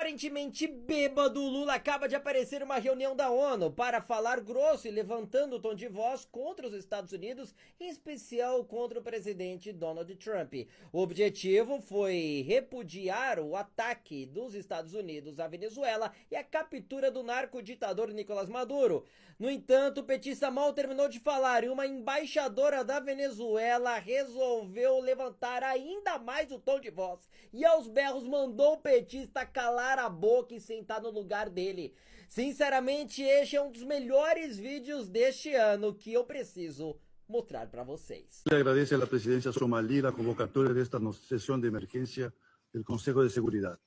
Aparentemente bêbado, Lula acaba de aparecer em uma reunião da ONU para falar grosso e levantando o tom de voz contra os Estados Unidos, em especial contra o presidente Donald Trump. O objetivo foi repudiar o ataque dos Estados Unidos à Venezuela e a captura do narco-ditador Nicolás Maduro. No entanto, o petista mal terminou de falar e uma embaixadora da Venezuela resolveu levantar ainda mais o tom de voz e aos berros mandou o petista calar a boca e sentar no lugar dele. Sinceramente, este é um dos melhores vídeos deste ano que eu preciso mostrar para vocês. Le agradece a la presidencia somalí la convocatoria de esta sesión de emergencia del Consejo de Seguridad.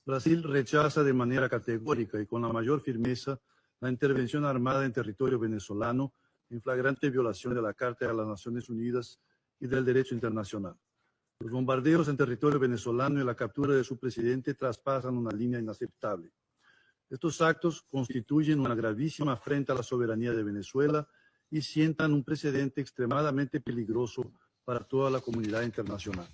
Brasil rechaza de manera categórica y con la mayor firmeza la intervención armada en territorio venezolano en flagrante violación de la Carta de las Naciones Unidas y del derecho internacional. Los bombardeos en territorio venezolano y la captura de su presidente traspasan una línea inaceptable. Estos actos constituyen una gravísima afrenta a la soberanía de Venezuela y sientan un precedente extremadamente peligroso para toda la comunidad internacional.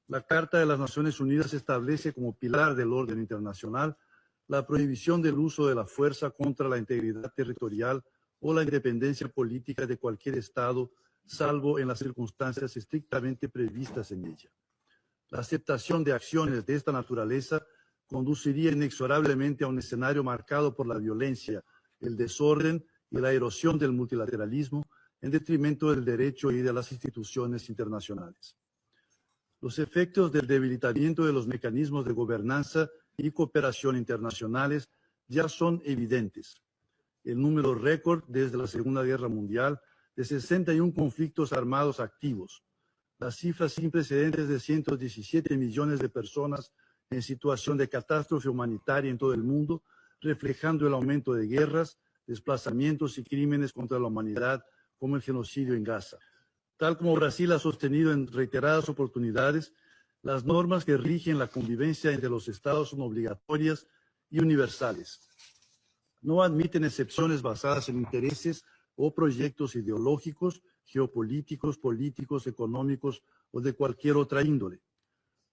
La Carta de las Naciones Unidas establece como pilar del orden internacional la prohibición del uso de la fuerza contra la integridad territorial o la independencia política de cualquier Estado, salvo en las circunstancias estrictamente previstas en ella. La aceptación de acciones de esta naturaleza conduciría inexorablemente a un escenario marcado por la violencia, el desorden y la erosión del multilateralismo en detrimento del derecho y de las instituciones internacionales. Los efectos del debilitamiento de los mecanismos de gobernanza y cooperación internacionales ya son evidentes. El número récord desde la Segunda Guerra Mundial de 61 conflictos armados activos, las cifras sin precedentes de 117 millones de personas en situación de catástrofe humanitaria en todo el mundo, reflejando el aumento de guerras, desplazamientos y crímenes contra la humanidad, como el genocidio en Gaza. Tal como Brasil ha sostenido en reiteradas oportunidades, las normas que rigen la convivencia entre los estados son obligatorias y universales. No admiten excepciones basadas en intereses o proyectos ideológicos, geopolíticos, políticos, económicos o de cualquier otra índole.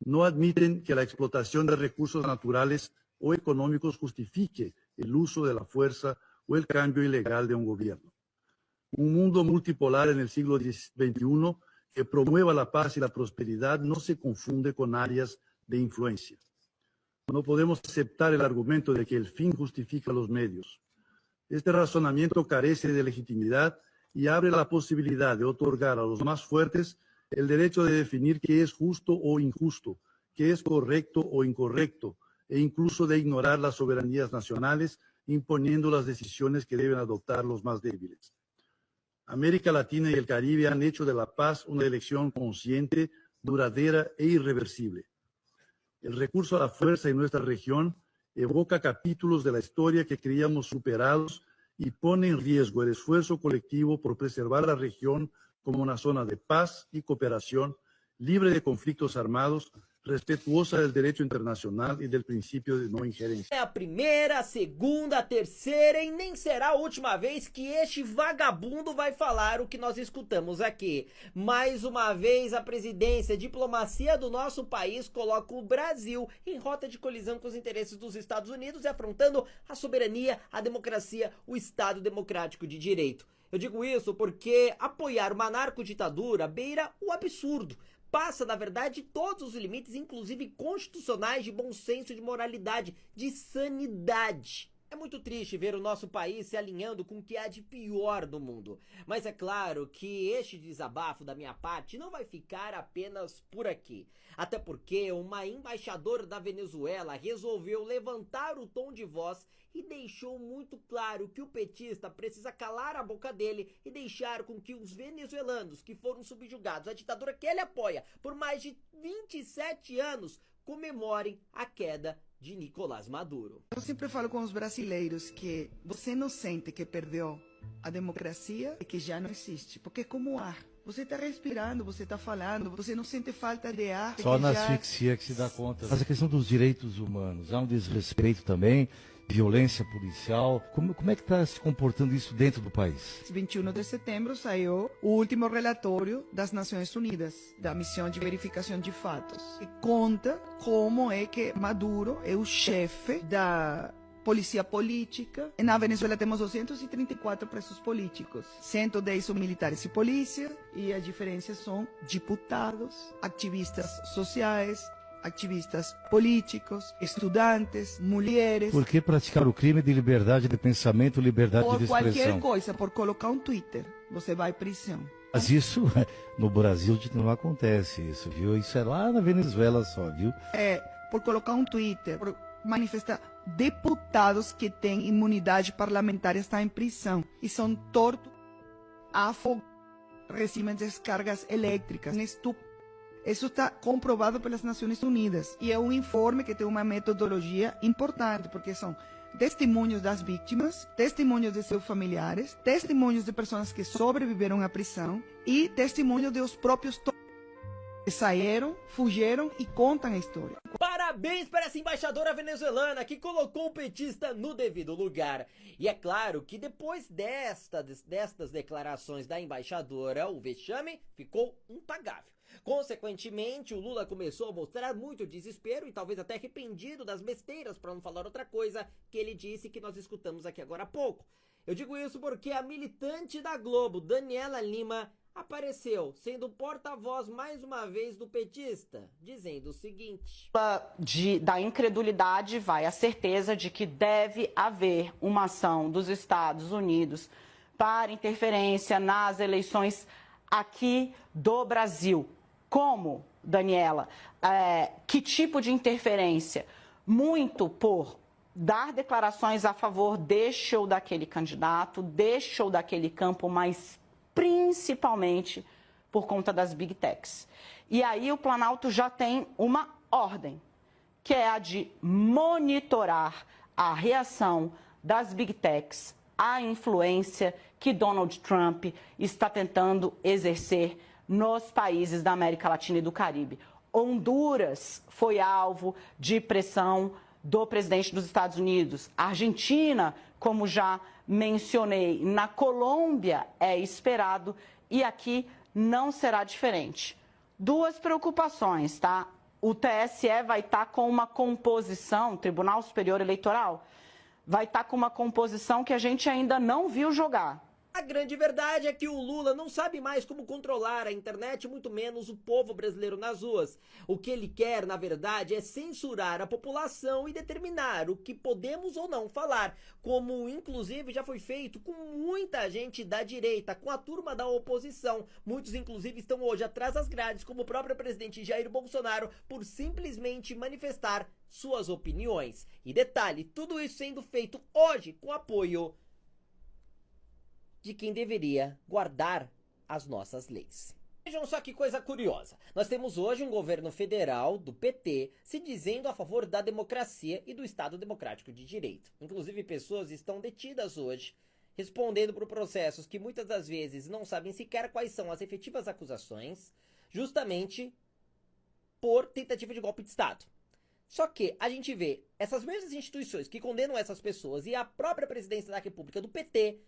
No admiten que la explotación de recursos naturales o económicos justifique el uso de la fuerza o el cambio ilegal de un gobierno. Un mundo multipolar en el siglo XXI que promueva la paz y la prosperidad no se confunde con áreas de influencia. No podemos aceptar el argumento de que el fin justifica los medios. Este razonamiento carece de legitimidad y abre la posibilidad de otorgar a los más fuertes el derecho de definir qué es justo o injusto, qué es correcto o incorrecto, e incluso de ignorar las soberanías nacionales, imponiendo las decisiones que deben adoptar los más débiles. América Latina y el Caribe han hecho de la paz una elección consciente, duradera e irreversible. El recurso a la fuerza en nuestra región evoca capítulos de la historia que creíamos superados y pone en riesgo el esfuerzo colectivo por preservar la región como una zona de paz y cooperación, libre de conflictos armados, respetuosa del derecho internacional y del principio de no injerencia. É a primeira, a segunda, a terceira e nem será a última vez que este vagabundo vai falar o que nós escutamos aqui. Mais uma vez, a presidência, a diplomacia do nosso país coloca o Brasil em rota de colisão com os interesses dos Estados Unidos e afrontando a soberania, a democracia, o Estado democrático de direito. Eu digo isso porque apoiar uma narcoditadura beira o absurdo. Passa, na verdade, todos os limites, inclusive constitucionais, de bom senso, de moralidade, de sanidade. É muito triste ver o nosso país se alinhando com o que há de pior no mundo. Mas é claro que este desabafo da minha parte não vai ficar apenas por aqui. Até porque uma embaixadora da Venezuela resolveu levantar o tom de voz e deixou muito claro que o petista precisa calar a boca dele e deixar com que os venezuelanos que foram subjugados à ditadura que ele apoia por mais de 27 anos comemorem a queda de Nicolás Maduro. Eu sempre falo com os brasileiros que você não sente que perdeu a democracia e que já não existe, porque é como o ar. você está respirando, você está falando, você não sente falta de ar. Só porque na já- asfixia que se dá conta. Mas a questão dos direitos humanos, há um desrespeito também, violência policial. Como é que está se comportando isso dentro do país? 21 de setembro saiu o último relatório das Nações Unidas, da missão de verificação de fatos, e conta como é que Maduro é o chefe da polícia política. Na Venezuela temos 234 presos políticos, 110 são militares e polícia, e as diferenças são deputados, ativistas sociais, ativistas políticos, estudantes, mulheres. Por que praticar o crime de liberdade de pensamento, liberdade Por de qualquer expressão? coisa, por colocar um Twitter, você vai à prisão. Mas isso, no Brasil, não acontece isso, viu? Isso é lá na Venezuela só, viu? Por colocar um Twitter, por manifestar. Deputados que têm imunidade parlamentar estão em prisão e são tortos, afogados, recebem descargas elétricas. Isso está comprovado pelas Nações Unidas e é um informe que tem uma metodologia importante, porque são testemunhos das vítimas, testemunhos de seus familiares, testemunhos de pessoas que sobreviveram à prisão e testemunhos dos próprios que saíram, fugiram e contam a história. Parabéns para essa embaixadora venezuelana que colocou o petista no devido lugar. E é claro que depois destas declarações da embaixadora, o vexame ficou impagável. Consequentemente, o Lula começou a mostrar muito desespero e talvez até arrependido das besteiras, para não falar outra coisa, que ele disse que nós escutamos aqui agora há pouco. Eu digo isso porque a militante da Globo, Daniela Lima, apareceu sendo porta-voz mais uma vez do petista, dizendo o seguinte: da incredulidade vai a certeza de que deve haver uma ação dos Estados Unidos para interferência nas eleições aqui do Brasil. Como, Daniela? Que tipo de interferência? Muito por dar declarações a favor deste ou daquele candidato, deste ou daquele campo, mas principalmente por conta das Big Techs. E aí o Planalto já tem uma ordem, que é a de monitorar a reação das Big Techs à influência que Donald Trump está tentando exercer nos países da América Latina e do Caribe. Honduras foi alvo de pressão do presidente dos Estados Unidos. A Argentina, como já mencionei, na Colômbia é esperado e aqui não será diferente. Duas preocupações, tá? O TSE vai estar com uma composição, Tribunal Superior Eleitoral, vai estar com uma composição que a gente ainda não viu jogar. A grande verdade é que o Lula não sabe mais como controlar a internet, muito menos o povo brasileiro nas ruas. O que ele quer, na verdade, é censurar a população e determinar o que podemos ou não falar, como inclusive já foi feito com muita gente da direita, com a turma da oposição. Muitos inclusive estão hoje atrás das grades, como o próprio presidente Jair Bolsonaro, por simplesmente manifestar suas opiniões. E detalhe, tudo isso sendo feito hoje com apoio de quem deveria guardar as nossas leis. Vejam só que coisa curiosa. Nós temos hoje um governo federal do PT se dizendo a favor da democracia e do Estado Democrático de Direito. Inclusive pessoas estão detidas hoje, respondendo por processos que muitas das vezes não sabem sequer quais são as efetivas acusações, justamente por tentativa de golpe de Estado. Só que a gente vê essas mesmas instituições que condenam essas pessoas e a própria presidência da República do PT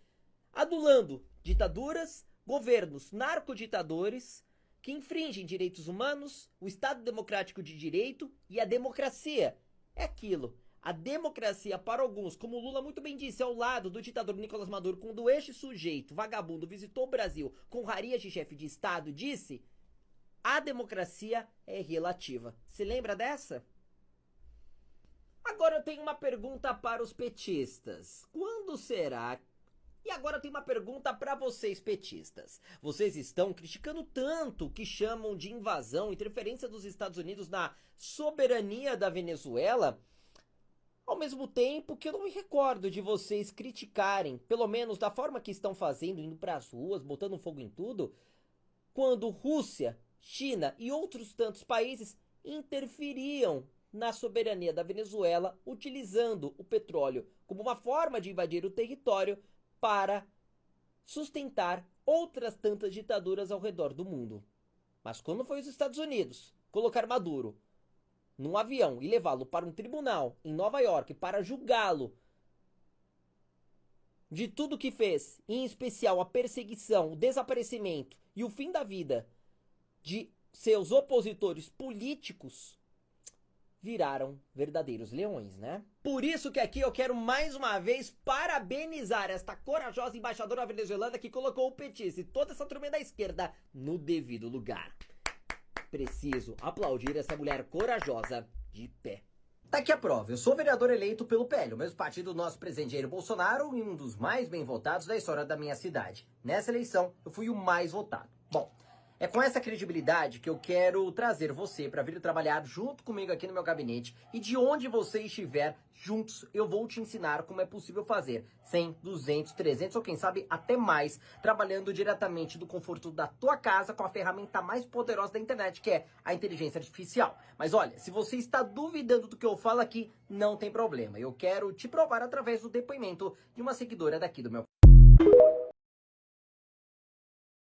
adulando ditaduras, governos narcoditadores que infringem direitos humanos, o Estado Democrático de Direito e a democracia. É aquilo. A democracia, para alguns, como o Lula muito bem disse, ao lado do ditador Nicolás Maduro, quando este sujeito, vagabundo, visitou o Brasil com honraria de chefe de Estado, disse: a democracia é relativa. Se lembra dessa? Agora eu tenho uma pergunta para os petistas. Quando será? E agora eu tenho uma pergunta para vocês petistas. Vocês estão criticando tanto o que chamam de invasão e interferência dos Estados Unidos na soberania da Venezuela, ao mesmo tempo que eu não me recordo de vocês criticarem, pelo menos da forma que estão fazendo, indo para as ruas, botando fogo em tudo, quando Rússia, China e outros tantos países interferiam na soberania da Venezuela, utilizando o petróleo como uma forma de invadir o território para sustentar outras tantas ditaduras ao redor do mundo. Mas quando foi os Estados Unidos colocar Maduro num avião e levá-lo para um tribunal em Nova York para julgá-lo de tudo que fez, em especial a perseguição, o desaparecimento e o fim da vida de seus opositores políticos, viraram verdadeiros leões, né? Por isso que aqui eu quero mais uma vez parabenizar esta corajosa embaixadora venezuelana que colocou o petista e toda essa turma da esquerda no devido lugar. Preciso aplaudir essa mulher corajosa de pé. Tá aqui a prova, eu sou vereador eleito pelo PL, o mesmo partido do nosso presidente Jair Bolsonaro e um dos mais bem votados da história da minha cidade. Nessa eleição, eu fui o mais votado. Bom, é com essa credibilidade que eu quero trazer você para vir trabalhar junto comigo aqui no meu gabinete e de onde você estiver, juntos eu vou te ensinar como é possível fazer 100, 200, 300 ou quem sabe até mais, trabalhando diretamente do conforto da tua casa com a ferramenta mais poderosa da internet, que é a inteligência artificial. Mas olha, se você está duvidando do que eu falo aqui, não tem problema. Eu quero te provar através do depoimento de uma seguidora daqui do meu